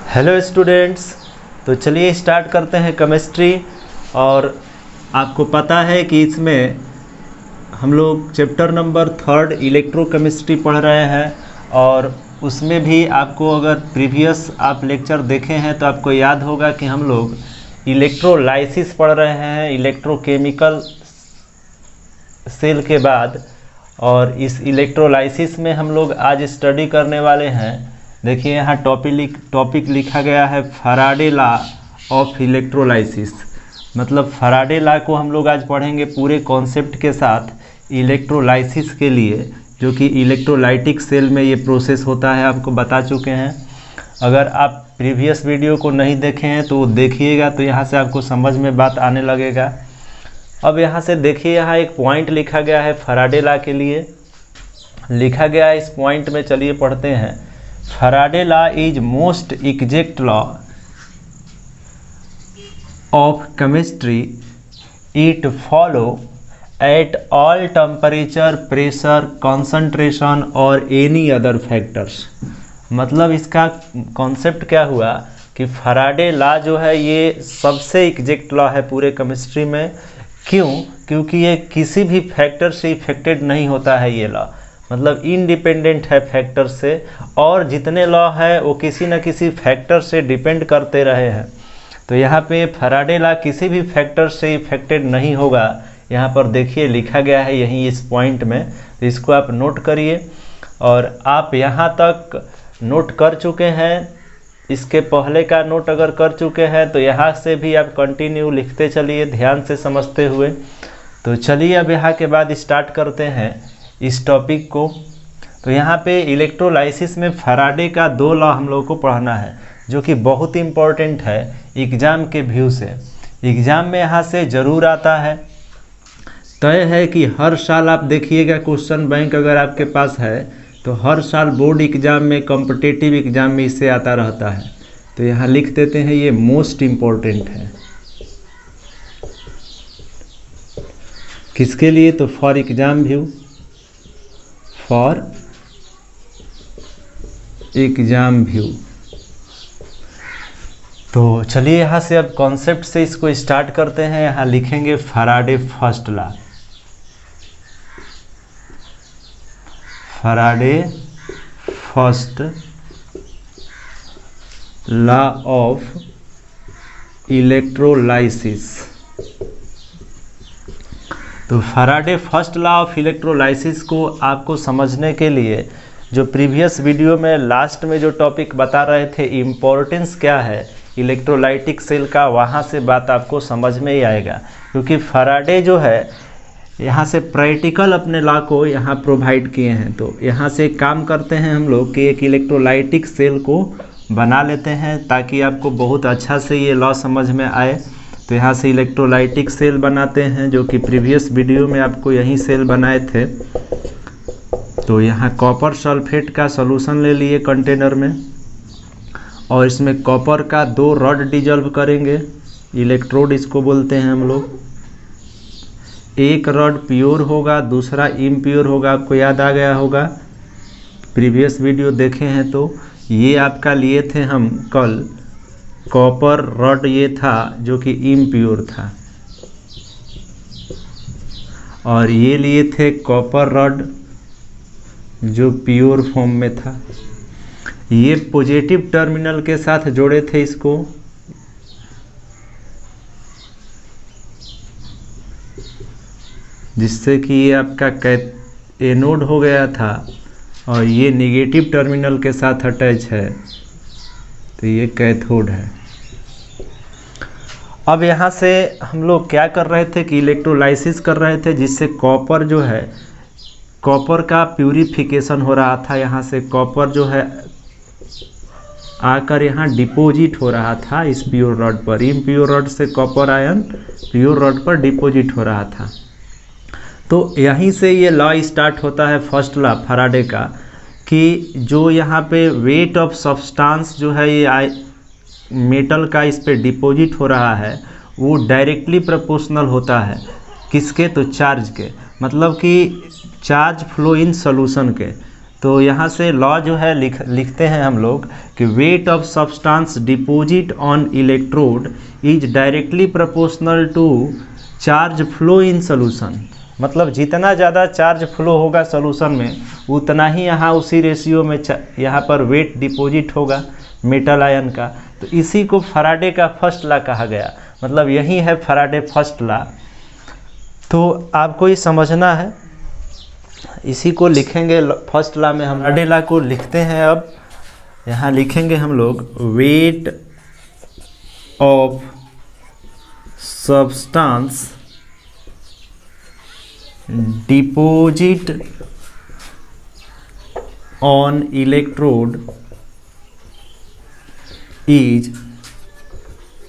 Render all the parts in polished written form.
Hello students, तो चलिए start करते हैं केमिस्ट्री। और आपको पता है कि इसमें हम लोग चैप्टर नंबर 3 इलेक्ट्रोकेमिस्ट्री पढ़ रहे हैं। और उसमें भी आपको अगर प्रीवियस आप लेक्चर देखे हैं तो आपको याद होगा कि हम लोग इलेक्ट्रोलाइसिस पढ़ रहे हैं इलेक्ट्रोकेमिकल सेल के बाद। और इस इलेक्ट्रोलाइसिस में हम लोग आज स्टडी करने वाले हैं। देखिए यहाँ टॉपिक लिखा गया है फैराडे लॉ ऑफ इलेक्ट्रोलाइसिस। मतलब फैराडे लॉ को हम लोग आज पढ़ेंगे पूरे कॉन्सेप्ट के साथ इलेक्ट्रोलाइसिस के लिए, जो कि इलेक्ट्रोलाइटिक सेल में ये प्रोसेस होता है, आपको बता चुके हैं। अगर आप प्रीवियस वीडियो को नहीं देखे हैं तो देखिएगा, तो यहाँ से आपको समझ में बात आने लगेगा। अब यहाँ से देखिए, यहाँ एक पॉइंट लिखा गया है फैराडे लॉ के लिए लिखा गया है। इस पॉइंट में चलिए पढ़ते हैं। Faraday law is most exact law of chemistry. It follow at all temperature, pressure, concentration और एनी अदर फैक्टर्स। मतलब इसका कॉन्सेप्ट क्या हुआ कि फैराडे लॉ जो है ये सबसे एग्जैक्ट लॉ है पूरे केमिस्ट्री में। क्यों? क्योंकि ये किसी भी फैक्टर से इफेक्टेड नहीं होता है। ये लॉ मतलब इंडिपेंडेंट है फैक्टर से, और जितने लॉ है वो किसी न किसी फैक्टर से डिपेंड करते रहे हैं। तो यहाँ पे फैराडे लॉ किसी भी फैक्टर से इफेक्टेड नहीं होगा। यहाँ पर देखिए लिखा गया है यहीं इस पॉइंट में, तो इसको आप नोट करिए। और आप यहाँ तक नोट कर चुके हैं, इसके पहले का नोट अगर कर चुके हैं तो यहाँ से भी आप कंटिन्यू लिखते चलिए ध्यान से समझते हुए। तो चलिए अब यहाँ के बाद स्टार्ट करते हैं इस टॉपिक को। तो यहाँ पे इलेक्ट्रोलाइसिस में फैराडे का 2 लॉ हम लोग को पढ़ना है, जो कि बहुत इम्पोर्टेंट है एग्ज़ाम के व्यू से। एग्ज़ाम में यहाँ से ज़रूर आता है। तय है कि हर साल आप देखिएगा क्वेश्चन बैंक अगर आपके पास है तो हर साल बोर्ड एग्ज़ाम में, कॉम्पिटिटिव एग्ज़ाम में इससे आता रहता है। तो यहाँ लिख देते हैं ये मोस्ट इम्पोर्टेंट है। किसके लिए? तो for exam view, for exam view. तो चलिए यहाँ से अब कॉन्सेप्ट से इसको स्टार्ट करते हैं। यहाँ लिखेंगे Faraday first law. Faraday first law of electrolysis. तो Faraday first law of electrolysis को आपको समझने के लिए जो प्रीवियस वीडियो में लास्ट में जो टॉपिक बता रहे थे इम्पोर्टेंस क्या है इलेक्ट्रोलाइटिक सेल का, वहाँ से बात आपको समझ में ही आएगा। क्योंकि फैराडे जो है यहाँ से प्रैक्टिकल अपने लॉ को यहाँ प्रोवाइड किए हैं। तो यहाँ से एक काम करते हैं हम लोग कि एक इलेक्ट्रोलाइटिक सेल को बना लेते हैं ताकि आपको बहुत अच्छा से ये लॉ समझ में आए। तो यहाँ से इलेक्ट्रोलाइटिक सेल बनाते हैं, जो कि प्रीवियस वीडियो में आपको यही सेल बनाए थे। तो यहाँ कॉपर सल्फेट का सॉल्यूशन ले लिए कंटेनर में, और इसमें कॉपर का 2 रॉड डिजॉल्व करेंगे। इलेक्ट्रोड इसको बोलते हैं हम लोग। एक रॉड प्योर होगा, दूसरा इम्प्योर होगा। आपको याद आ गया होगा, प्रीवियस वीडियो देखे हैं तो। ये आपका लिए थे हम कल कॉपर रॉड, ये था जो कि इम्प्योर था। और ये लिए थे कॉपर रॉड जो प्योर फॉर्म में था। ये पॉजिटिव टर्मिनल के साथ जोड़े थे इसको। जिससे कि ये आपका एनोड हो गया था, और ये नेगेटिव टर्मिनल के साथ अटैच है, तो ये कैथोड है। अब यहाँ से हम लोग क्या कर रहे थे कि इलेक्ट्रोलाइसिस कर रहे थे, जिससे कॉपर जो है, कॉपर का प्यूरिफिकेशन हो रहा था। यहाँ से कॉपर जो है आकर यहाँ डिपॉजिट हो रहा था इस प्योर रॉड पर। इम्प्योर रॉड से कॉपर आयन प्योर रॉड पर डिपॉजिट हो रहा था। तो यहीं से ये लॉ स्टार्ट होता है फर्स्ट लॉ फैराडे का, कि जो यहाँ पे वेट ऑफ सब्सटेंस जो है ये मेटल का इस पे डिपॉजिट हो रहा है, वो डायरेक्टली प्रोपोर्शनल होता है किसके? तो चार्ज के। मतलब कि चार्ज फ्लो इन सॉल्यूशन के। तो यहाँ से लॉ जो है लिखते हैं हम लोग कि weight of substance deposit on electrode is directly proportional to charge flow in solution. मतलब जितना ज़्यादा चार्ज फ्लो होगा सोल्यूशन में उतना ही यहाँ उसी रेशियो में यहाँ पर वेट डिपॉजिट होगा मेटल आयन का। तो इसी को फैराडे का फर्स्ट लॉ कहा गया, मतलब यही है फैराडे फर्स्ट लॉ। तो आपको ये समझना है, इसी को लिखेंगे फर्स्ट लॉ में। हम फैराडे लॉ को लिखते हैं। अब यहाँ लिखेंगे हम लोग weight of substance deposit on electrode is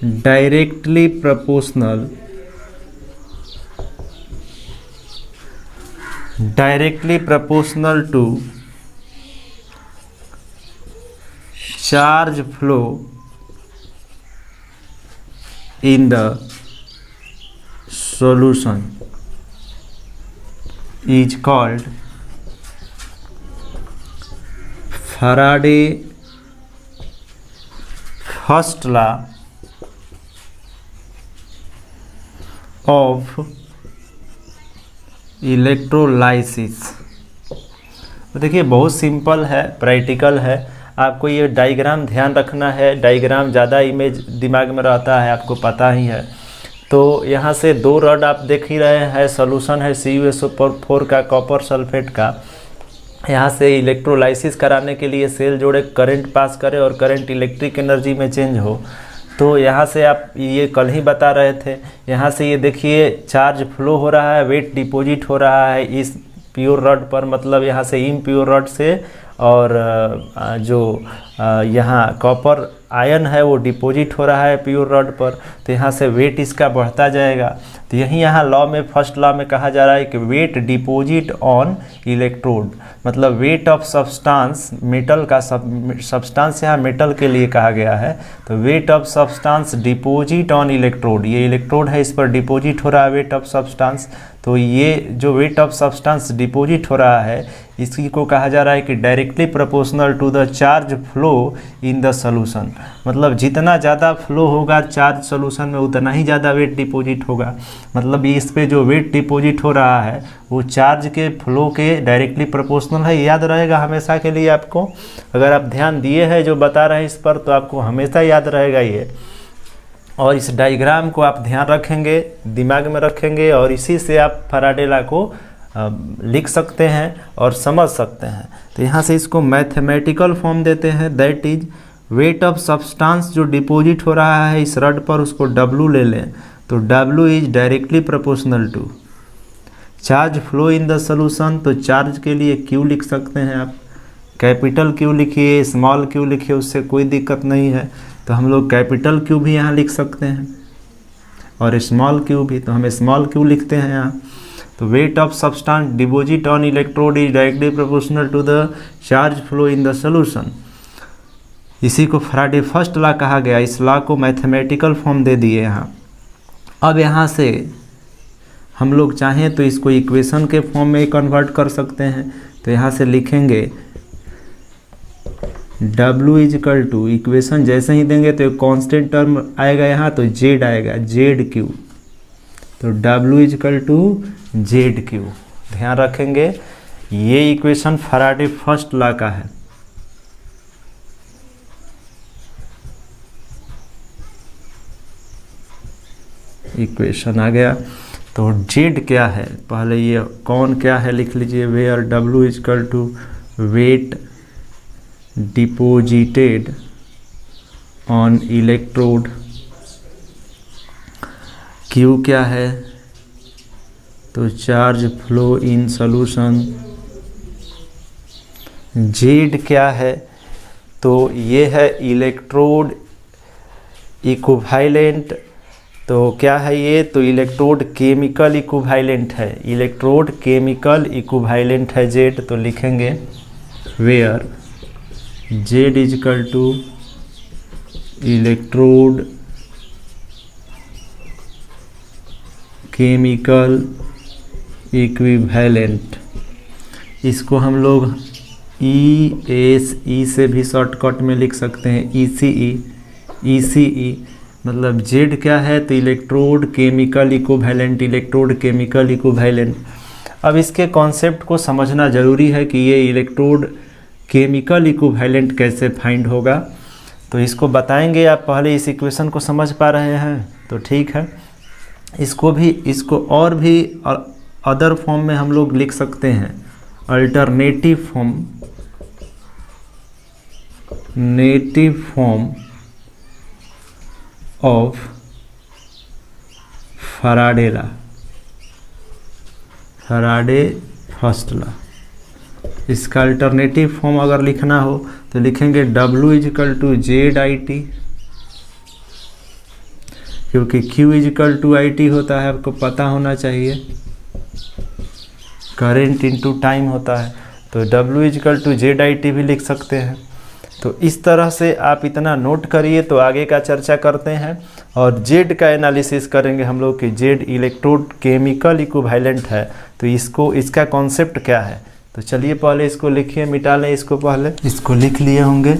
directly proportional to charge flow in the solution is called Faraday first law of electrolysis. तो देखिए बहुत सिंपल है, प्रैक्टिकल है। आपको ये डायग्राम ध्यान रखना है, डायग्राम ज़्यादा इमेज दिमाग में रहता है, आपको पता ही है। तो यहाँ से दो रड आप देख ही रहे हैं, सॉल्यूशन है CuSO4 का कॉपर सल्फेट का। यहाँ से इलेक्ट्रोलाइसिस कराने के लिए सेल जोड़े करंट पास करे और करंट इलेक्ट्रिक एनर्जी में चेंज हो। तो यहाँ से आप ये कल ही बता रहे थे, यहाँ से ये देखिए चार्ज फ्लो हो रहा है, वेट डिपॉजिट हो रहा है इस प्योर रड पर, मतलब यहाँ से इम्प्योर रड से, और जो यहाँ कॉपर आयन है वो डिपॉजिट हो रहा है प्योर रड पर। तो यहाँ से वेट इसका बढ़ता जाएगा। तो यही यहाँ लॉ में फर्स्ट लॉ में कहा जा रहा है कि वेट डिपॉजिट ऑन इलेक्ट्रोड, मतलब वेट ऑफ सब्सटेंस, मेटल का सब्सटेंस यहाँ मेटल के लिए कहा गया है। तो weight of substance deposit on electrode, ये इलेक्ट्रोड है इस पर डिपॉजिट हो रहा है वेट ऑफ सब्सटेंस। तो ये जो वेट ऑफ सब्सटेंस डिपॉजिट हो रहा है इसी को कहा जा रहा है कि directly proportional to the charge flow in the solution, मतलब जितना ज़्यादा फ्लो होगा चार्ज सोल्यूशन में उतना ही ज़्यादा वेट डिपॉजिट होगा। मतलब इस पे जो वेट डिपॉजिट हो रहा है वो चार्ज के फ्लो के डायरेक्टली प्रोपोर्शनल है। याद रहेगा हमेशा के लिए आपको, अगर आप ध्यान दिए हैं जो बता रहे हैं इस पर तो आपको हमेशा याद रहेगा ये। और इस डायग्राम को आप ध्यान रखेंगे, दिमाग में रखेंगे, और इसी से आप फैराडे लॉ को लिख सकते हैं और समझ सकते हैं। तो यहाँ से इसको मैथमेटिकल फॉर्म देते हैं, that is wait of substance जो डिपॉजिट हो रहा है इस रड पर, उसको W ले लें। तो W is directly proportional to charge flow in the solution. तो चार्ज के लिए Q लिख सकते हैं आप, कैपिटल Q लिखिए, स्मॉल q लिखिए, उससे कोई दिक्कत नहीं है। तो हम लोग कैपिटल Q भी यहाँ लिख सकते हैं और स्मॉल q भी, तो हम स्मॉल q लिखते हैं यहाँ। तो weight of substance deposit on electrode is directly proportional to the charge flow in the solution. इसी को फैराडे फर्स्ट लॉ कहा गया। इस लॉ को मैथमेटिकल फॉर्म दे दिए यहाँ। अब यहाँ से हम लोग चाहें तो इसको इक्वेशन के फॉर्म में कन्वर्ट कर सकते हैं। तो यहाँ से लिखेंगे W इजकल टू, इक्वेशन जैसे ही देंगे तो एक कांस्टेंट टर्म आएगा यहाँ, तो Z आएगा, ZQ। तो W इजकल टू ZQ, ध्यान रखेंगे ये इक्वेशन फैराडे फर्स्ट लॉ का है। इक्वेशन आ गया। तो Z क्या है, पहले ये कौन क्या है लिख लीजिए, where W is equal to weight deposited on electrode, Q क्या है तो charge flow in solution, Z क्या है तो ये है इलेक्ट्रोड इक्विवेलेंट। तो क्या है ये, तो इलेक्ट्रोड केमिकल इक्विवेलेंट है, इलेक्ट्रोड केमिकल इक्विवेलेंट है Z। तो लिखेंगे where Z is equal to electrode chemical equivalent. इसको हम लोग ई से भी शॉर्टकट में लिख सकते हैं ECE मतलब जेड क्या है तो electrode chemical equivalent, electrode chemical equivalent. अब इसके कॉन्सेप्ट को समझना ज़रूरी है कि ये इलेक्ट्रोड केमिकल इक्विवेलेंट कैसे फाइंड होगा, तो इसको बताएंगे। आप पहले इस इक्वेशन को समझ पा रहे हैं तो ठीक है। इसको और भी अदर फॉर्म में हम लोग लिख सकते हैं, alternative form of Faraday first law. इसका अल्टरनेटिव फॉर्म अगर लिखना हो तो लिखेंगे W = ZIT, क्योंकि Q = IT होता है, आपको पता होना चाहिए, करेंट इनटू टाइम होता है, तो W = ZIT भी लिख सकते हैं। तो इस तरह से आप इतना नोट करिए, तो आगे का चर्चा करते हैं और जेड का एनालिसिस करेंगे हम लोग कि जेड इलेक्ट्रोड केमिकल इक्विवेलेंट है, तो इसका कॉन्सेप्ट क्या है। तो चलिए पहले इसको लिखिए, मिटा लें इसको, पहले इसको लिख लिए होंगे।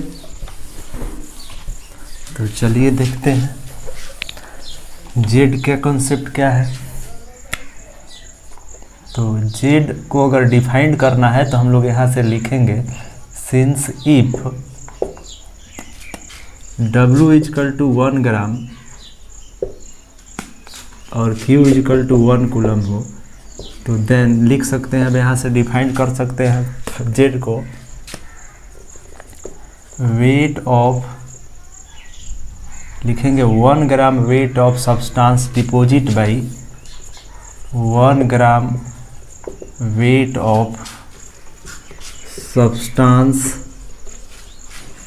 तो चलिए देखते हैं जेड का कॉन्सेप्ट क्या है। तो जेड को अगर डिफाइन करना है तो हम लोग यहाँ से लिखेंगे, सिंस इफ W = 1 ग्राम और Q = 1 कूलम हो, तो देन लिख सकते हैं, अब यहाँ से डिफाइन कर सकते हैं जेड को, वेट ऑफ, लिखेंगे 1 gram weight of substance deposit by 1 gram weight of substance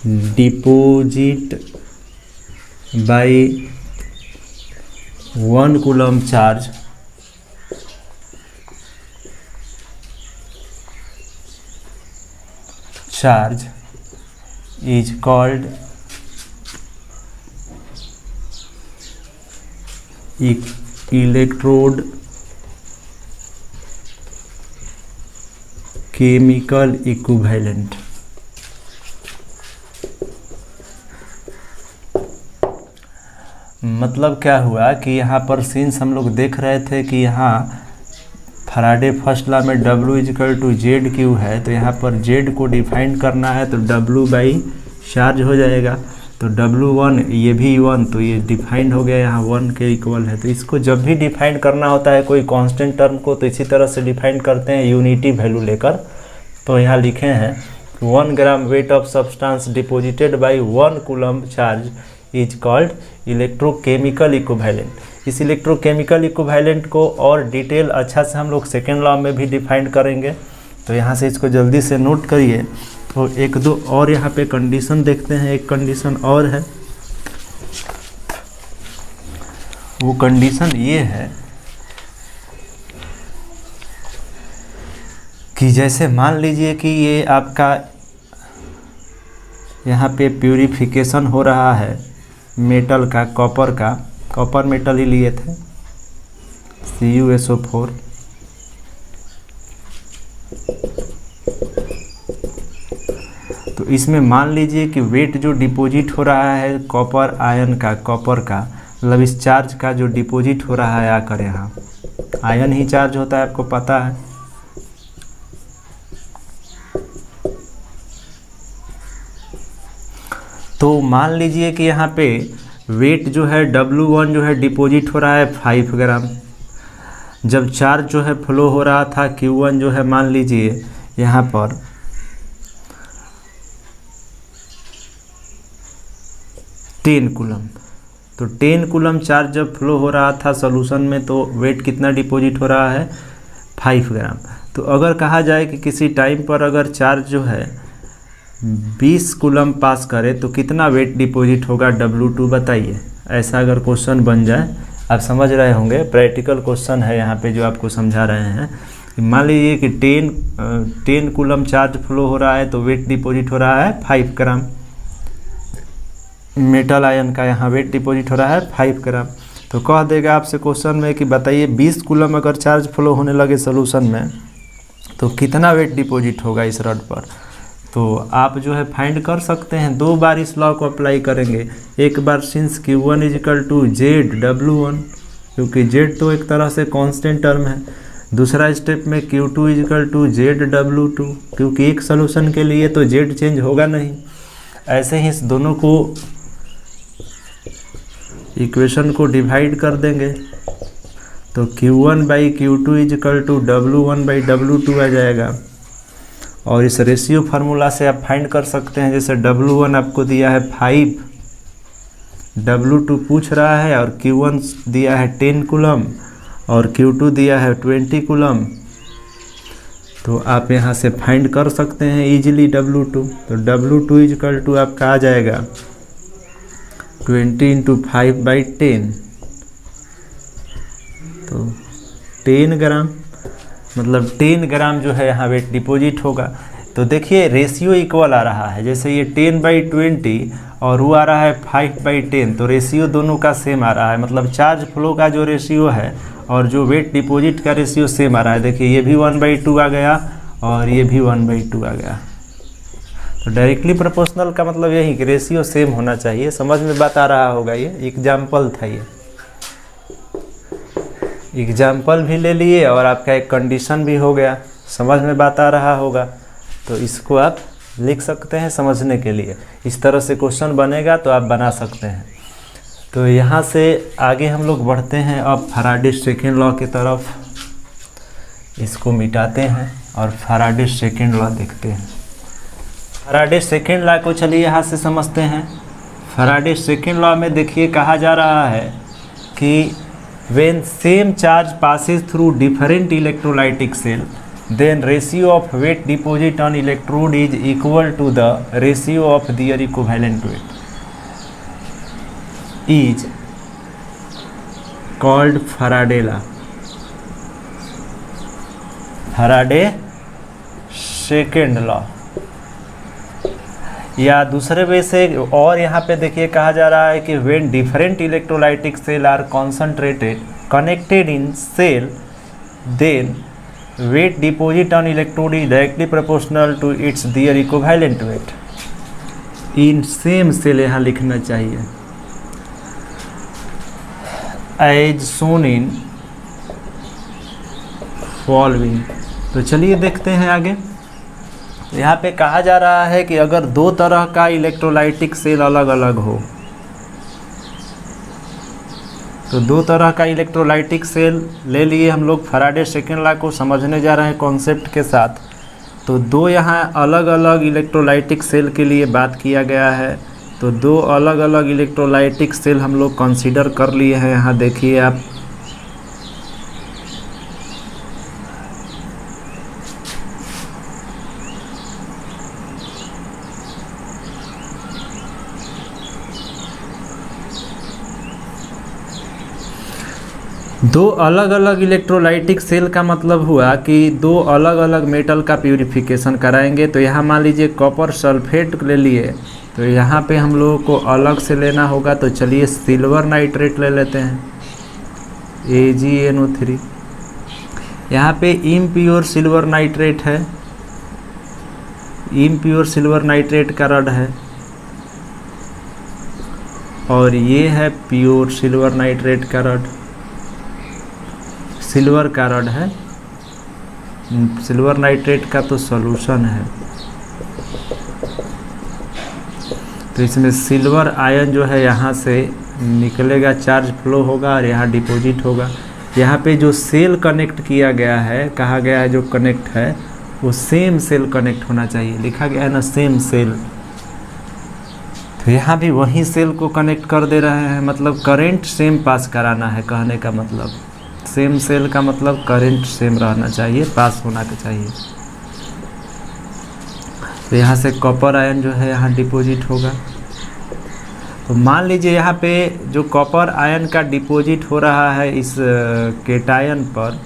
deposit by 1 coulomb charge is called electrode chemical equivalent। मतलब क्या हुआ कि यहाँ पर सिंस हम लोग देख रहे थे कि यहाँ फैराडे फर्स्ट लॉ में W = ZQ है, तो यहाँ पर Z को डिफाइन करना है तो W बाई चार्ज हो जाएगा, तो W1 ये भी 1, तो ये डिफाइंड हो गया, यहाँ 1 के इक्वल है। तो इसको जब भी डिफाइन करना होता है कोई कांस्टेंट टर्म को, तो इसी तरह से डिफाइन करते हैं यूनिटी वैल्यू लेकर। तो यहाँ लिखे हैं 1 gram weight of substance deposited by 1 coulomb charge is called electrochemical equivalent. इस इलेक्ट्रोकेमिकल इक्विवेलेंट को और डिटेल अच्छा से हम लोग सेकेंड लॉ में भी डिफाइन करेंगे, तो यहाँ से इसको जल्दी से नोट करिए। तो एक दो और यहाँ पे कंडीशन देखते हैं, एक कंडीशन और है, वो कंडीशन ये है कि जैसे मान लीजिए कि ये आपका यहाँ पे प्यूरिफिकेशन हो रहा है मेटल का, कॉपर मेटल ही लिए थे, CuSO4, तो इसमें मान लीजिए कि वेट जो डिपॉजिट हो रहा है कॉपर आयन का, कॉपर का मतलब इस चार्ज का जो डिपॉजिट हो रहा है आकर, यहाँ आयन ही चार्ज होता है, आपको पता है। तो मान लीजिए कि यहाँ पे वेट जो है W1 जो है डिपॉजिट हो रहा है 5 ग्राम, जब चार्ज जो है फ्लो हो रहा था Q1 जो है मान लीजिए यहाँ पर 10 कूलम, तो 10 कूलम चार्ज जब फ्लो हो रहा था सॉल्यूशन में, तो वेट कितना डिपॉजिट हो रहा है 5 ग्राम। तो अगर कहा जाए कि किसी टाइम पर अगर चार्ज जो है 20 कूलम पास करे तो कितना वेट डिपॉजिट होगा W2 बताइए। ऐसा अगर क्वेश्चन बन जाए, आप समझ रहे होंगे, प्रैक्टिकल क्वेश्चन है यहाँ पे जो आपको समझा रहे हैं। मान लीजिए कि 10 कूलम चार्ज फ्लो हो रहा है तो वेट डिपॉजिट हो रहा है 5 ग्राम, मेटल आयन का यहाँ वेट डिपॉजिट हो रहा है 5 ग्राम। तो कह देगा आपसे क्वेश्चन में कि बताइए 20 कूलम अगर चार्ज फ्लो होने लगे सोल्यूशन में तो कितना वेट डिपॉजिट होगा इस रॉड पर। तो आप जो है फाइंड कर सकते हैं, 2 बार इस लॉ को अप्लाई करेंगे। एक बार since Q1 is equal to ZW1, क्योंकि Z तो एक तरह से कांस्टेंट टर्म है। दूसरा स्टेप में Q2 इजिकल टू ZW2, क्योंकि एक सोल्यूशन के लिए तो Z चेंज होगा नहीं। ऐसे ही इस दोनों को इक्वेशन को डिवाइड कर देंगे तो Q1 by Q2 is equal to W1 by W2 आ जाएगा। और इस रेशियो फार्मूला से आप फाइंड कर सकते हैं, जैसे W1 आपको दिया है 5, W2 पूछ रहा है और Q1 दिया है 10 कूलम और Q2 दिया है 20 कूलम। तो आप यहाँ से फाइंड कर सकते हैं इजीली W2। तो W2 इजिकल टू आपका आ जाएगा 20 इंटू 5 बाई 10, तो 10 ग्राम, मतलब 10 ग्राम जो है यहाँ वेट डिपॉजिट होगा। तो देखिए रेशियो इक्वल आ रहा है, जैसे ये 10 बाई 20 और वो आ रहा है 5 बाई 10, तो रेशियो दोनों का सेम आ रहा है। मतलब चार्ज फ्लो का जो रेशियो है और जो वेट डिपॉजिट का रेशियो सेम आ रहा है। देखिए ये भी 1/2 आ गया और ये भी 1/2 आ गया। तो डायरेक्टली प्रोपोर्शनल का मतलब यही कि रेशियो सेम होना चाहिए। समझ में बात आ रहा होगा, ये एग्जाम्पल था, ये एग्जाम्पल भी ले लिए और आपका एक कंडीशन भी हो गया। समझ में बात आ रहा होगा, तो इसको आप लिख सकते हैं समझने के लिए। इस तरह से क्वेश्चन बनेगा तो आप बना सकते हैं। तो यहाँ से आगे हम लोग बढ़ते हैं अब फैराडे सेकेंड लॉ की तरफ। इसको मिटाते हैं और फैराडे सेकेंड लॉ देखते हैं। फैराडे सेकेंड लॉ को चलिए यहाँ से समझते हैं। फैराडे सेकेंड लॉ में देखिए कहा जा रहा है कि when same charge passes through different electrolytic cell, then ratio of weight deposit on electrode is equal to the ratio of their equivalent weight, is called Faraday law। Faraday second law, या दूसरे वे से। और यहाँ पे देखिए कहा जा रहा है कि when different electrolytic cell are concentrated connected in cell, then weight deposit on electrode is directly proportional to its their equivalent weight in same cell। यहाँ लिखना चाहिए as shown in following। तो चलिए देखते हैं आगे। यहाँ पे कहा जा रहा है कि अगर 2 तरह का इलेक्ट्रोलाइटिक सेल अलग अलग हो, तो 2 तरह का इलेक्ट्रोलाइटिक सेल ले लिए हम लोग। फैराडे सेकेंड लॉ को समझने जा रहे हैं कॉन्सेप्ट के साथ। तो 2 यहाँ अलग अलग इलेक्ट्रोलाइटिक सेल के लिए बात किया गया है। तो 2 अलग अलग इलेक्ट्रोलाइटिक सेल हम लोग कंसीडर कर लिए हैं। यहाँ देखिए आप, दो अलग अलग इलेक्ट्रोलाइटिक सेल का मतलब हुआ कि 2 अलग अलग मेटल का प्यूरिफिकेशन कराएंगे। तो यहाँ मान लीजिए कॉपर सल्फेट ले लिए, तो यहाँ पे हम लोगों को अलग से लेना होगा। तो चलिए सिल्वर नाइट्रेट ले लेते हैं, AgNO3। यहाँ पे इम्प्योर सिल्वर नाइट्रेट है, इम्प्योर सिल्वर नाइट्रेट का रड है, और ये है प्योर सिल्वर नाइट्रेट का रड, सिल्वर का रड है। सिल्वर नाइट्रेट का तो सॉल्यूशन है, तो इसमें सिल्वर आयन जो है यहाँ से निकलेगा, चार्ज फ्लो होगा और यहाँ डिपॉजिट होगा। यहाँ पे जो सेल कनेक्ट किया गया है, कहा गया है जो कनेक्ट है वो सेम सेल कनेक्ट होना चाहिए, लिखा गया है ना सेम सेल। तो यहाँ भी वही सेल को कनेक्ट कर दे रहे हैं, मतलब करंट सेम पास कराना है। कहने का मतलब सेम सेल का मतलब करंट सेम रहना चाहिए, पास होना चाहिए। तो यहाँ से कॉपर आयन जो है यहाँ डिपॉजिट होगा। तो मान लीजिए यहाँ पे जो कॉपर आयन का डिपॉजिट हो रहा है इस केटायन पर,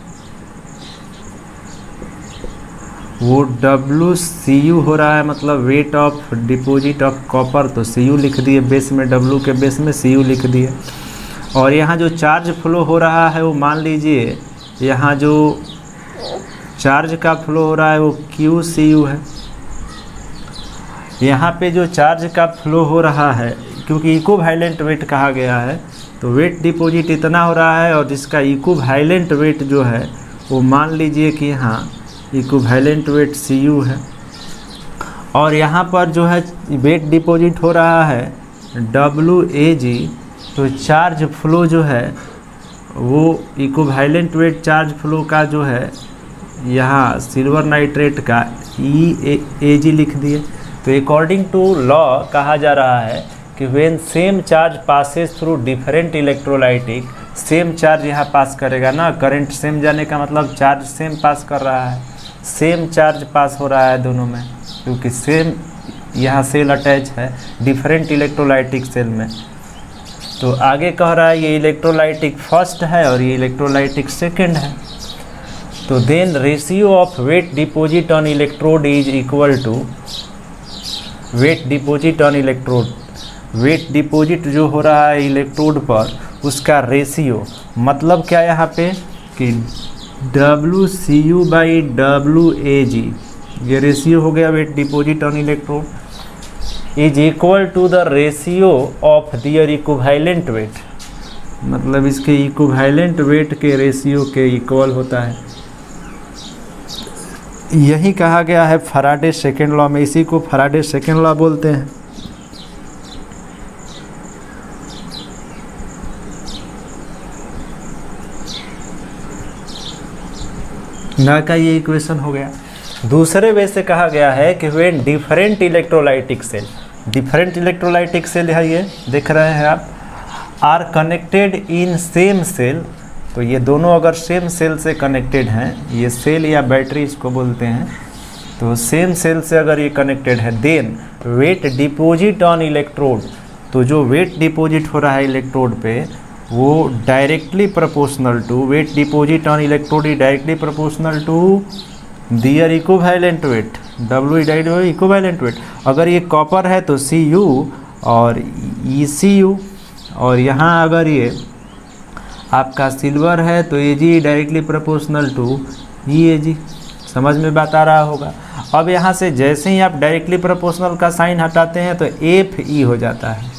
वो WCU हो रहा है, मतलब weight of deposit of copper. तो CU लिख दिए बेस में, W के बेस में CU लिख दिए। और यहाँ जो चार्ज फ्लो हो रहा है वो मान लीजिए यहाँ जो चार्ज का फ्लो हो रहा है वो QCU है। यहाँ पे जो चार्ज का फ्लो हो रहा है, क्योंकि इक्विवेलेंट वेट कहा गया है, तो वेट डिपॉजिट इतना हो रहा है और जिसका इक्विवेलेंट वेट जो है वो मान लीजिए कि यहाँ इक्विवेलेंट वेट Cu है, और यहाँ पर जो है वेट डिपॉजिट हो रहा है WAG। तो चार्ज फ्लो जो है वो इक्विवेलेंट वेट चार्ज फ्लो का जो है यहाँ सिल्वर नाइट्रेट का EAG लिख दिए। तो अकॉर्डिंग टू लॉ कहा जा रहा है कि when same charge passes through different electrolytic, same charge यहाँ पास करेगा ना, करंट सेम जाने का मतलब चार्ज सेम पास कर रहा है, सेम चार्ज पास हो रहा है दोनों में, क्योंकि सेम यहाँ सेल अटैच है डिफरेंट इलेक्ट्रोलाइटिक सेल में। तो आगे कह रहा है ये इलेक्ट्रोलाइटिक फर्स्ट है और ये इलेक्ट्रोलाइटिक सेकेंड है। तो then ratio of weight deposit on electrode is equal to weight deposit on electrode. Weight deposit जो हो रहा है इलेक्ट्रोड पर उसका रेशियो, मतलब क्या यहाँ पे कि WCU/WAG, ये रेशियो हो गया weight deposit on electrode, is equal to the ratio of their equivalent weight, मतलब इसके इक्विवेलेंट वेट के रेशियो के इक्वल होता है। यही कहा गया है फैराडे सेकेंड लॉ में, इसी को फैराडे सेकेंड लॉ बोलते हैं। ना का ये इक्वेशन हो गया। दूसरे वे से कहा गया है कि when different electrolytic cell, different electrolytic cell है, ये देख रहे हैं आप, are connected in same cell, तो ये दोनों अगर सेम सेल से कनेक्टेड हैं, ये सेल या बैटरी इसको बोलते हैं, तो सेम सेल से अगर ये कनेक्टेड है, then weight deposit on electrode, तो जो वेट डिपॉजिट हो रहा है इलेक्ट्रोड पे वो directly proportional to weight deposit on electrode is directly proportional to their equivalent weight, W equivalent weight. अगर ये कॉपर है तो Cu और ECU, और यहाँ अगर ये आपका सिल्वर है तो Ag directly proportional to EAG। समझ में बात आ रहा होगा। अब यहाँ से जैसे ही आप डायरेक्टली प्रोपोर्शनल का साइन हटाते हैं तो Fe हो जाता है,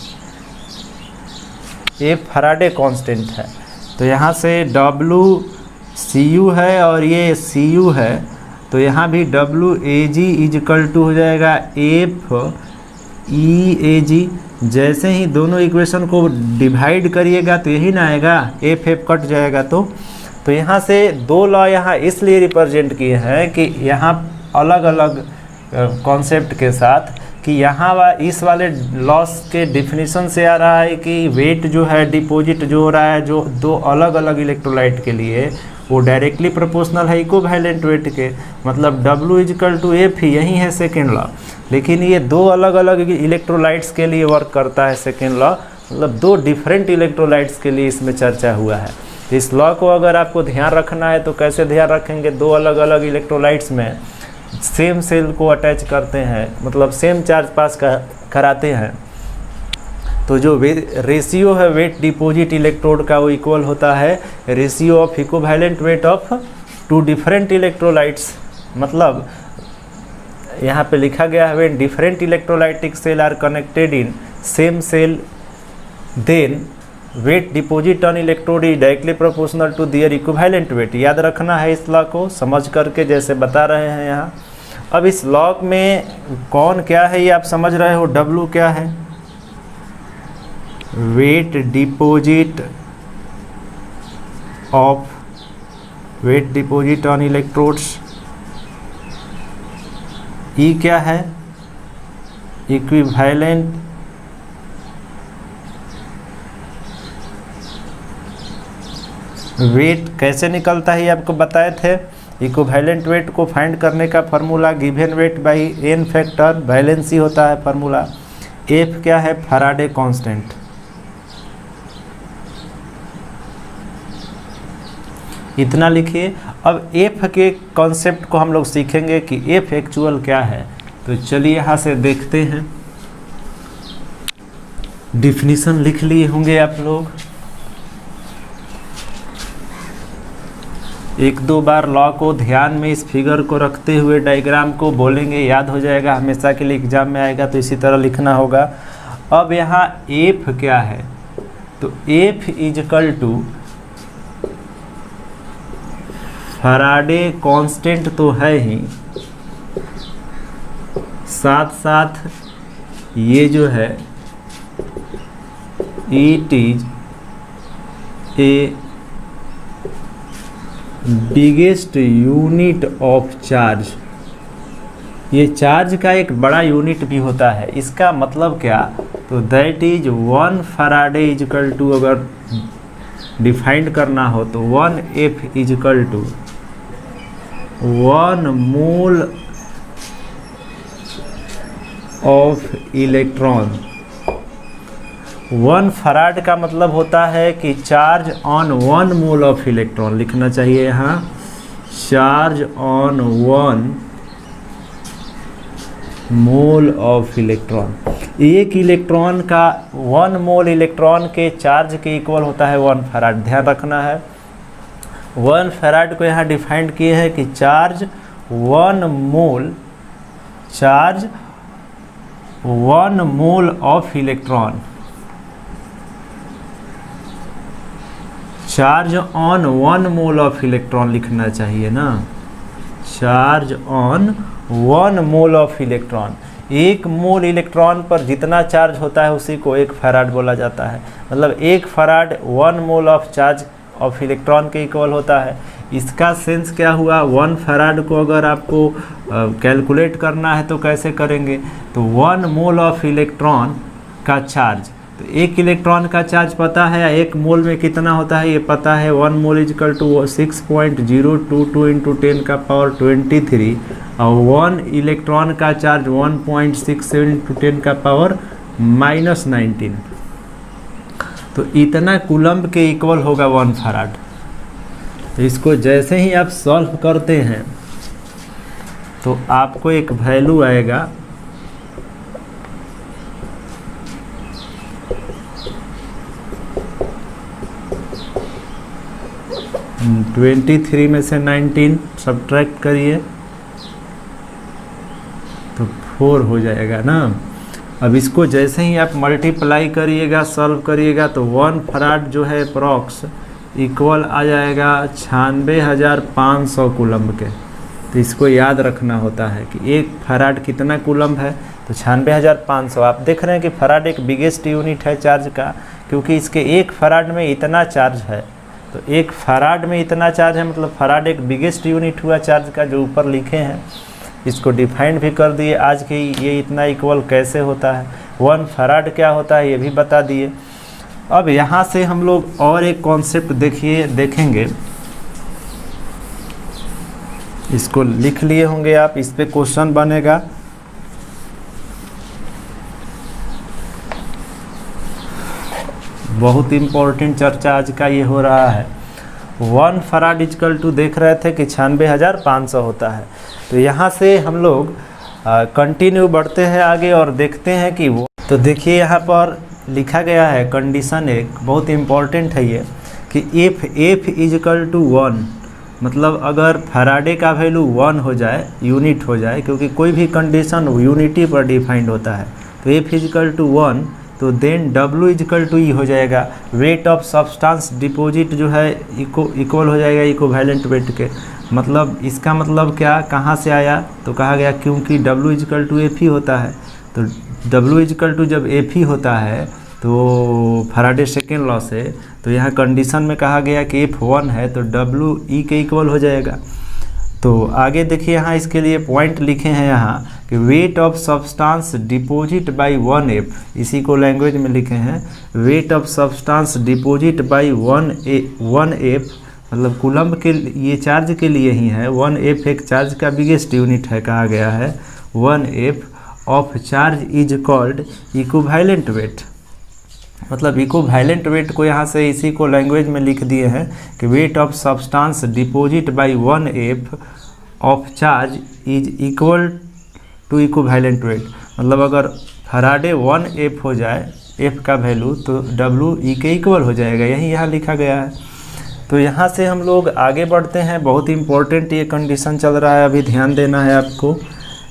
F फैराडे कांस्टेंट है। तो यहाँ से WCU है और ये Cu है, तो यहाँ भी WAG इज इक्वल टू हो जाएगा FEAG। जैसे ही दोनों इक्वेशन को डिवाइड करिएगा तो यही ना आएगा, F कट जाएगा। तो यहाँ से दो लॉ यहाँ इसलिए रिप्रेजेंट किए हैं कि यहाँ अलग अलग कॉन्सेप्ट के साथ, कि यहाँ इस वाले लॉस के डिफिनीशन से आ रहा है कि वेट जो है डिपॉजिट जो हो रहा है जो दो अलग अलग इलेक्ट्रोलाइट के लिए वो डायरेक्टली प्रोपोर्शनल है इक्विवेलेंट वेट के, मतलब W इक्वल टू F यही है सेकेंड लॉ। लेकिन ये दो अलग अलग इलेक्ट्रोलाइट्स के लिए वर्क करता है सेकेंड लॉ, मतलब दो डिफरेंट इलेक्ट्रोलाइट्स के लिए इसमें चर्चा हुआ है। तो इस लॉ को अगर आपको ध्यान रखना है तो कैसे ध्यान रखेंगे, दो अलग अलग इलेक्ट्रोलाइट्स में सेम सेल को अटैच करते हैं, मतलब सेम चार्ज पास कराते हैं, तो जो रेशियो है वेट डिपॉजिट इलेक्ट्रोड का वो इक्वल होता है ratio of equivalent weight of two different electrolytes. मतलब यहाँ पे लिखा गया है when different electrolytic cell are connected in same cell then weight deposit on electrode is directly proportional to their equivalent weight. याद रखना है इस लॉ को समझ करके, जैसे बता रहे हैं यहाँ। अब इस लॉ में कौन क्या है ये आप समझ रहे हो, W क्या है, weight deposit on electrodes, E क्या है, इक्विवेलेंट वेट कैसे निकलता है ये आपको बताए थे। इक्विवेलेंट वेट को फाइंड करने का formula given weight by n factor valency होता है फार्मूला। F क्या है, फैराडे कांस्टेंट। इतना लिखिए। अब F के कॉन्सेप्ट को हम लोग सीखेंगे कि F एक्चुअल क्या है। तो चलिए यहाँ से देखते हैं, डिफिनीशन लिख लिए होंगे आप लोग। एक दो बार लॉ को ध्यान में इस फिगर को रखते हुए डायग्राम को बोलेंगे, याद हो जाएगा, हमेशा के लिए एग्जाम में आएगा, तो इसी तरह लिखना होगा। अब यहाँ एफ क्या है, तो F is equal to Faraday constant तो है ही, साथ साथ ये जो है it is a biggest unit of charge, ये चार्ज का एक बड़ा यूनिट भी होता है। इसका मतलब क्या, तो that is 1 Faraday is equal to, अगर डिफाइंड करना हो तो 1 F is equal to 1 mole of electron. 1 farad का मतलब होता है कि charge on 1 mole of electron, लिखना चाहिए यहाँ charge on 1 mole of electron. एक इलेक्ट्रॉन का 1 मोल इलेक्ट्रॉन के चार्ज के इक्वल होता है 1 फैराड, ध्यान रखना है। 1 फैराड को यहाँ डिफाइंड किए हैं कि charge 1 mole, charge 1 mole of electron, charge on 1 mole of electron लिखना चाहिए ना, charge on 1 mole of electron. 1 mole electron पर जितना चार्ज होता है उसी को 1 फैराड बोला जाता है। मतलब 1 farad 1 mole of charge of electron के इक्वल होता है। इसका सेंस क्या हुआ, 1 फैराड को अगर आपको कैलकुलेट करना है तो कैसे करेंगे, तो 1 मोल ऑफ इलेक्ट्रॉन का चार्ज, तो 1 इलेक्ट्रॉन का चार्ज पता है, 1 मोल में कितना होता है ये पता है, 1 मोल इजकल टू 6.022 इंटू 10 का पावर 23, और 1 इलेक्ट्रॉन का चार्ज 1.67 इंटू 10 का पावर -19, तो इतना कूलम्ब के इक्वल होगा 1 फैराड। तो इसको जैसे ही आप सॉल्व करते हैं तो आपको एक वैल्यू आएगा 23 में से 19 सब्ट्रैक्ट करिए तो 4 हो जाएगा ना। अब इसको जैसे ही आप मल्टीप्लाई करिएगा, सॉल्व करिएगा, तो 1 फैराड जो है अप्रॉक्स इक्वल आ जाएगा 96,500 कूलम्ब के। तो इसको याद रखना होता है कि 1 फैराड कितना कूलम्ब है, तो 96,500। आप देख रहे हैं कि फैराड एक बिगेस्ट यूनिट है चार्ज का, क्योंकि इसके 1 फैराड में इतना चार्ज है। तो 1 फैराड में इतना चार्ज है, मतलब फैराड एक बिगेस्ट यूनिट हुआ चार्ज का, जो ऊपर लिखे हैं। इसको डिफाइंड भी कर दिए आज के, ये इतना इक्वल कैसे होता है, 1 फैराड क्या होता है ये भी बता दिए। अब यहाँ से हम लोग और एक कॉन्सेप्ट देखेंगे, इसको लिख लिए होंगे आप, इस पे क्वेश्चन बनेगा। बहुत इम्पोर्टेंट चर्चा आज का ये हो रहा है। 1 फैराड इजकल टू देख रहे थे कि 96,500 होता है। तो यहाँ से हम लोग कंटिन्यू बढ़ते हैं आगे और देखते हैं कि वो, तो देखिए यहाँ पर लिखा गया है कंडीशन एक बहुत इम्पॉर्टेंट है ये, कि एफ इजकल टू 1, मतलब अगर फैराडे का वैल्यू 1 हो जाए, यूनिट हो जाए, क्योंकि कोई भी कंडीशन यूनिटी पर डिफाइंड होता है, तो एफ इजकल टू 1, तो देन W इजकल टू ई हो जाएगा, वेट ऑफ सब्सटेंस डिपॉजिट जो है इक्वल हो जाएगा इक्विवेलेंट वेट के। मतलब इसका मतलब क्या, कहाँ से आया, तो कहा गया क्योंकि W इजकल टू एफ ही होता है। तो W इजकल टू जब एफ ही होता है तो फैराडे सेकेंड लॉ से, तो यहाँ कंडीशन में कहा गया कि F1 है तो W E के इक्वल हो जाएगा। तो आगे देखिए यहाँ इसके लिए पॉइंट लिखे हैं यहाँ कि weight of substance deposit by 1F, इसी को लैंग्वेज में लिखे हैं, weight of substance deposit by 1F, मतलब कूलम्ब के ये चार्ज के लिए ही है। 1F एक चार्ज का बिगेस्ट यूनिट है, कहा गया है 1F of charge is called equivalent weight. मतलब इक्विवेलेंट वेट को यहाँ से इसी को लैंग्वेज में लिख दिए हैं कि weight of substance deposit by 1F of charge is equal to equivalent weight. मतलब अगर फैराडे 1F हो जाए, F का वैल्यू, तो W E के इक्वल हो जाएगा, यही यहाँ लिखा गया है। तो यहाँ से हम लोग आगे बढ़ते हैं। बहुत इम्पोर्टेंट ये कंडीशन चल रहा है, अभी ध्यान देना है आपको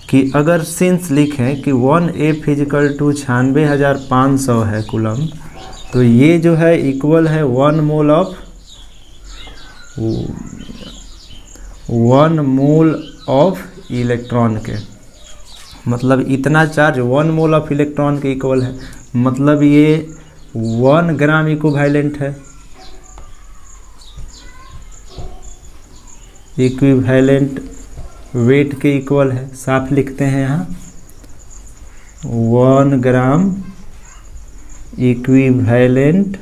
कि अगर सिंस लिखें कि 1F इजिकल टू 96,500 है कूलम, तो ये जो है इक्वल है 1 मोल ऑफ इलेक्ट्रॉन के। मतलब इतना चार्ज 1 मोल ऑफ इलेक्ट्रॉन के इक्वल है, मतलब ये 1 ग्राम इक्विवेलेंट है। इक्विवेलेंट वेट के इक्वल है, साफ लिखते हैं यहाँ 1 ग्राम इक्विवेलेंट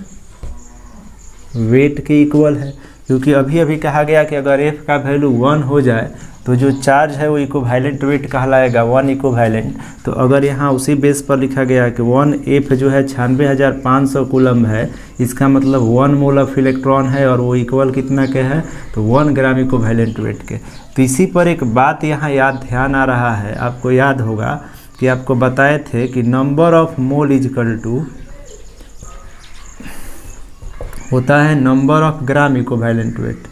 वेट के इक्वल है। क्योंकि अभी अभी कहा गया कि अगर F का वैल्यू 1 हो जाए तो जो चार्ज है वो इक्विवेलेंट वेट कहलाएगा, 1 इक्विवेलेंट। तो अगर यहाँ उसी बेस पर लिखा गया कि 1F जो है 96,500 कूलम है, इसका मतलब 1 मोल ऑफ इलेक्ट्रॉन है और वो इक्वल कितना के है, तो 1 ग्राम इक्विवेलेंट वेट के। तो इसी पर एक बात यहाँ ध्यान आ रहा है, आपको याद होगा कि आपको बताए थे कि number of mole is equal to होता है number of gram equivalent weight.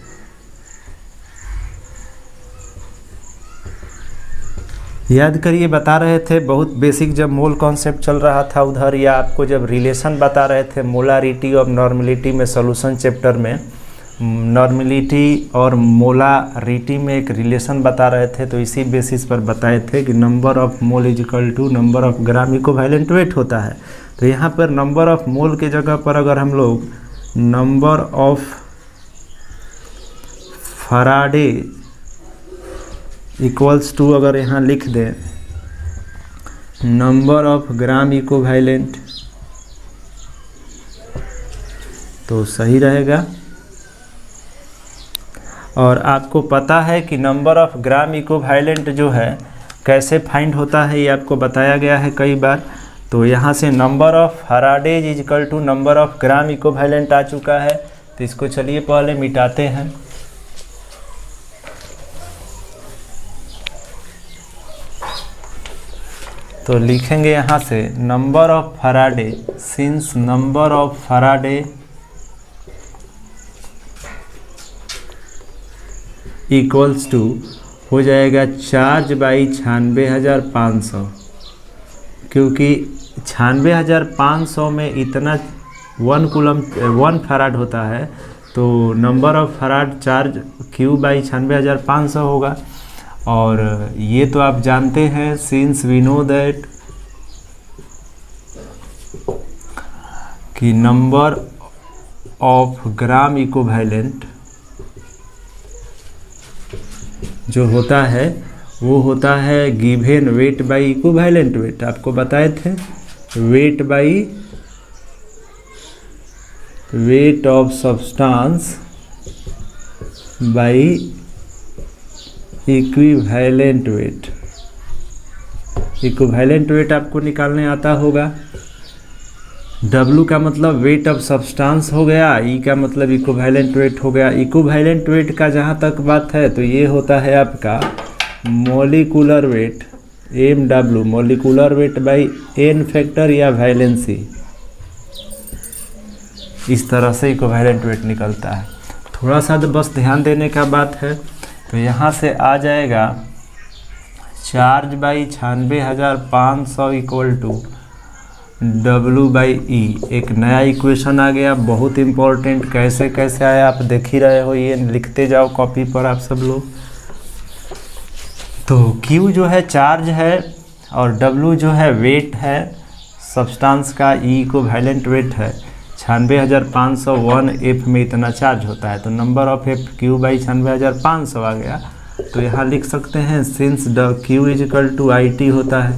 याद करिए, बता रहे थे बहुत बेसिक जब मोल कॉन्सेप्ट चल रहा था उधर, या आपको जब रिलेशन बता रहे थे मोलारिटी और नॉर्मलिटी में सॉल्यूशन चैप्टर में, नॉर्मलिटी और मोलारिटी में एक रिलेशन बता रहे थे। तो इसी बेसिस पर बताए थे कि number of mole is equal to number of gram equivalent weight होता है। तो यहाँ पर नंबर ऑफ मोल के जगह पर अगर हम लोग number of Faraday equals to अगर यहाँ लिख दें नंबर ऑफ ग्राम इक्विवेलेंट, तो सही रहेगा। और आपको पता है कि नंबर ऑफ ग्राम इक्विवेलेंट जो है कैसे फाइंड होता है, ये आपको बताया गया है कई बार। तो यहाँ से number of Faradays equal to number of gram equivalent आ चुका है। तो इसको चलिए पहले मिटाते हैं। तो लिखेंगे यहाँ से number of Faraday, since number of Faraday equals to हो जाएगा चार्ज बाई 96,500, क्योंकि 96,500 में इतना 1 कूलम 1 फराड होता है, तो number of farad charge Q by 96,500 होगा। और ये तो आप जानते हैं, सिंस वी नो दैट कि नंबर ऑफ ग्राम इक्विवेलेंट जो होता है वो होता है given weight by equivalent weight. आपको बताए थे weight by weight of substance by equivalent weight. Equivalent weight आपको निकालने आता होगा। W का मतलब वेट ऑफ सब्सटेंस हो गया, E का मतलब इक्विवेलेंट वेट हो गया। इक्विवेलेंट वेट का जहाँ तक बात है तो ये होता है आपका molecular weight MW, molecular weight by N factor या वैलेंसी। इस तरह से इक्विवेलेंट वेट निकलता है। थोड़ा सा बस ध्यान देने का बात है। तो यहाँ से आ जाएगा charge by 96,500 equal to W by E। एक नया इक्वेशन आ गया, बहुत इम्पोर्टेंट। कैसे कैसे आया आप देख ही रहे हो, ये लिखते जाओ कॉपी पर आप सब लोग। तो Q जो है चार्ज है और W जो है वेट है सब्सटेंस का, E इक्विवेलेंट वेट है। 96,500 1F में इतना चार्ज होता है, तो number of F Q by 96,500 आ गया। तो यहाँ लिख सकते हैं since Q is equal to IT होता है।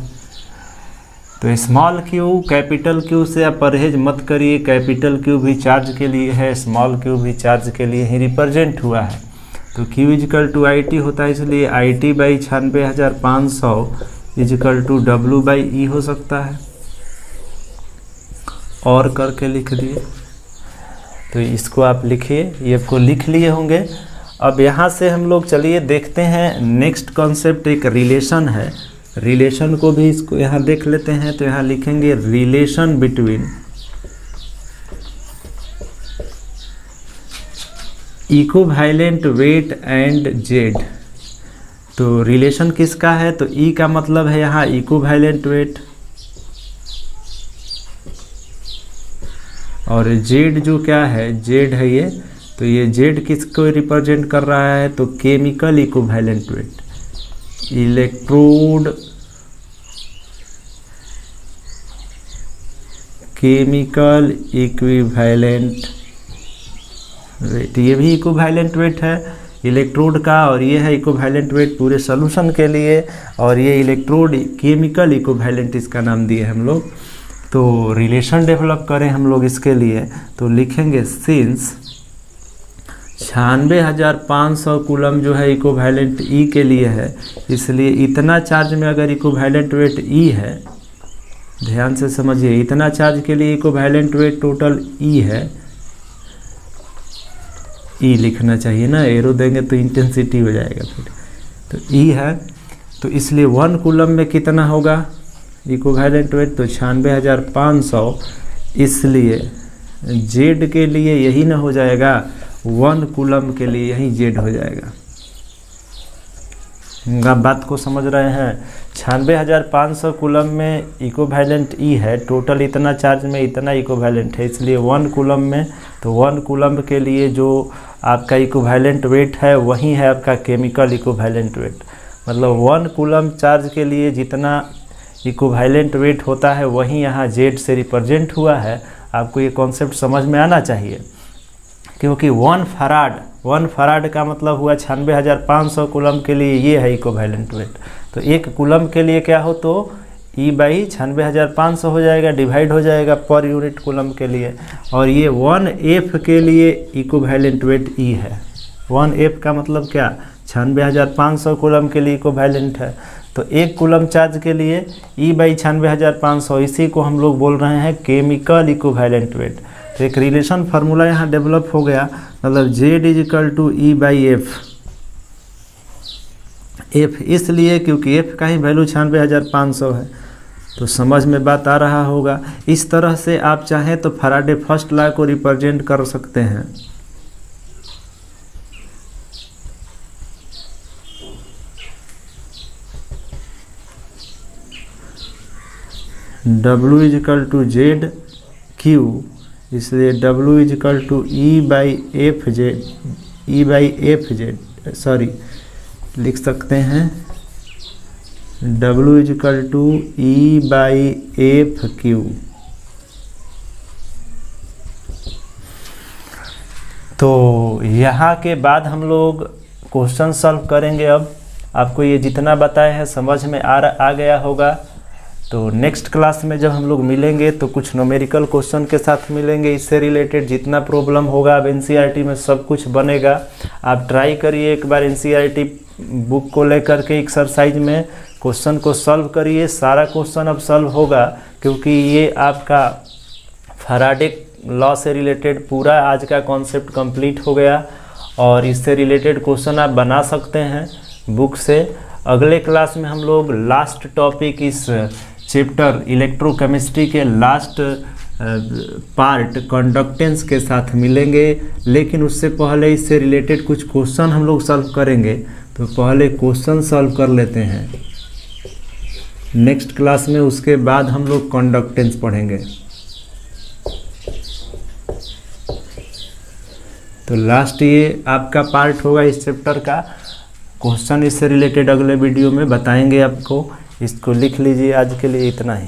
तो स्मॉल q कैपिटल Q से आप परहेज मत करिए, कैपिटल Q भी चार्ज के लिए है, स्मॉल q भी चार्ज के लिए ही रिप्रेजेंट हुआ है। तो Q इजिकल टू IT होता है, इसलिए IT by 96,500 is equal to W by E हो सकता है। और करके लिख दिए, तो इसको आप लिखिए, ये आपको लिख लिए होंगे। अब यहाँ से हम लोग चलिए देखते हैं नेक्स्ट कॉन्सेप्ट, एक रिलेशन है। रिलेशन को भी इसको यहाँ देख लेते हैं। तो यहाँ लिखेंगे relation between equivalent weight and Z. तो रिलेशन किसका है, तो ई का मतलब है यहाँ इक्विवेलेंट वेट, और जेड जो क्या है, जेड है ये, तो ये जेड किसको रिप्रेजेंट कर रहा है, तो chemical equivalent weight, electrode chemical equivalent weight, ये भी इक्विवेलेंट वेट है इलेक्ट्रोड का, और ये है इक्विवेलेंट वेट पूरे सॉल्यूशन के लिए, और ये इलेक्ट्रोड केमिकल इक्विवेलेंट इसका नाम दिए हम लोग। तो रिलेशन डेवलप करें हम लोग इसके लिए, तो लिखेंगे सिंस 96,500 कूलम जो है इक्विवेलेंट ई के लिए है, इसलिए इतना चार्ज में अगर इक्विवेलेंट वेट ई है, ध्यान से समझिए, इतना चार्ज के लिए इक्विवेलेंट वेट टोटल ई है, ई लिखना चाहिए ना, एरो देंगे तो इंटेंसिटी हो जाएगा फिर, तो ई है, तो इसलिए 1 कूलम में कितना होगा इक्विवेलेंट वेट, तो 96,500, इसलिए जेड के लिए यही ना हो जाएगा, 1 कूलम के लिए यही जेड हो जाएगा। आप बात को समझ रहे हैं, 96,500 कूलम में इक्विवेलेंट ई है, टोटल इतना चार्ज में इतना इक्विवेलेंट है, इसलिए 1 कूलम में, तो 1 कूलम के लिए जो आपका इक्विवेलेंट वेट है वही है आपका केमिकल इक्विवेलेंट वेट, मतलब 1 कूलम चार्ज के लिए जितना इक्विवेलेंट वेट होता है वही यहाँ जेड से रिप्रेजेंट हुआ है। आपको ये कॉन्सेप्ट समझ में आना चाहिए, क्योंकि 1 फराड का मतलब हुआ 96,500 कूलम के लिए ये है इक्विवेलेंट वेट, तो 1 कूलम के लिए क्या हो, तो ई बाई 96,500 हो जाएगा, डिवाइड हो जाएगा पर यूनिट कूलम के लिए, और ये 1F के लिए इक्विवेलेंट वेट ई है। 1F का मतलब क्या, 96,500 कूलम के लिए इक्विवेलेंट है, तो 1 कूलम चार्ज के लिए ई बाई 96,500, इसी को हम लोग बोल रहे हैं केमिकल इक्विवेलेंट वेट। तो एक रिलेशन फार्मूला यहाँ डेवलप हो गया, मतलब Z is equal to E by F, F इसलिए क्योंकि एफ का ही वैल्यू 96,500 है, तो समझ में बात आ रहा होगा। इस तरह से आप चाहें तो फैराडे फर्स्ट लॉ को रिप्रेजेंट कर सकते हैं। W is equal to Z Q, इसलिए W is equal to E by F Z, sorry लिख सकते हैं W is equal to E by F Q. तो यहाँ के बाद हम लोग क्वेश्चन सॉल्व करेंगे। अब आपको ये जितना बताए हैं समझ में आ गया होगा। तो नेक्स्ट क्लास में जब हम लोग मिलेंगे तो कुछ न्यूमेरिकल क्वेश्चन के साथ मिलेंगे, इससे रिलेटेड जितना प्रॉब्लम होगा अब एनसीईआरटी में सब कुछ बनेगा। आप ट्राई करिए एक बार एनसीईआरटी बुक को लेकर के एक्सरसाइज में क्वेश्चन को सॉल्व करिए। सारा क्वेश्चन अब सॉल्व होगा, क्योंकि ये आपका फैराडे लॉ से रिलेटेड पूरा आज का कॉन्सेप्ट कंप्लीट हो गया और इससे रिलेटेड क्वेश्चन आप बना सकते हैं बुक से। अगले क्लास में हम लोग लास्ट टॉपिक इस चैप्टर इलेक्ट्रोकेमिस्ट्री के लास्ट पार्ट कंडक्टेंस के साथ मिलेंगे, लेकिन उससे पहले इससे रिलेटेड कुछ क्वेश्चन हम लोग सॉल्व करेंगे। तो पहले क्वेश्चन सॉल्व कर लेते हैं नेक्स्ट क्लास में, उसके बाद हम लोग कंडक्टेंस पढ़ेंगे। तो लास्ट ये आपका पार्ट होगा इस चैप्टर का। क्वेश्चन इससे रिलेटेड अगले वीडियो में बताएंगे आपको। इसको लिख लीजिए, आज के लिए इतना ही।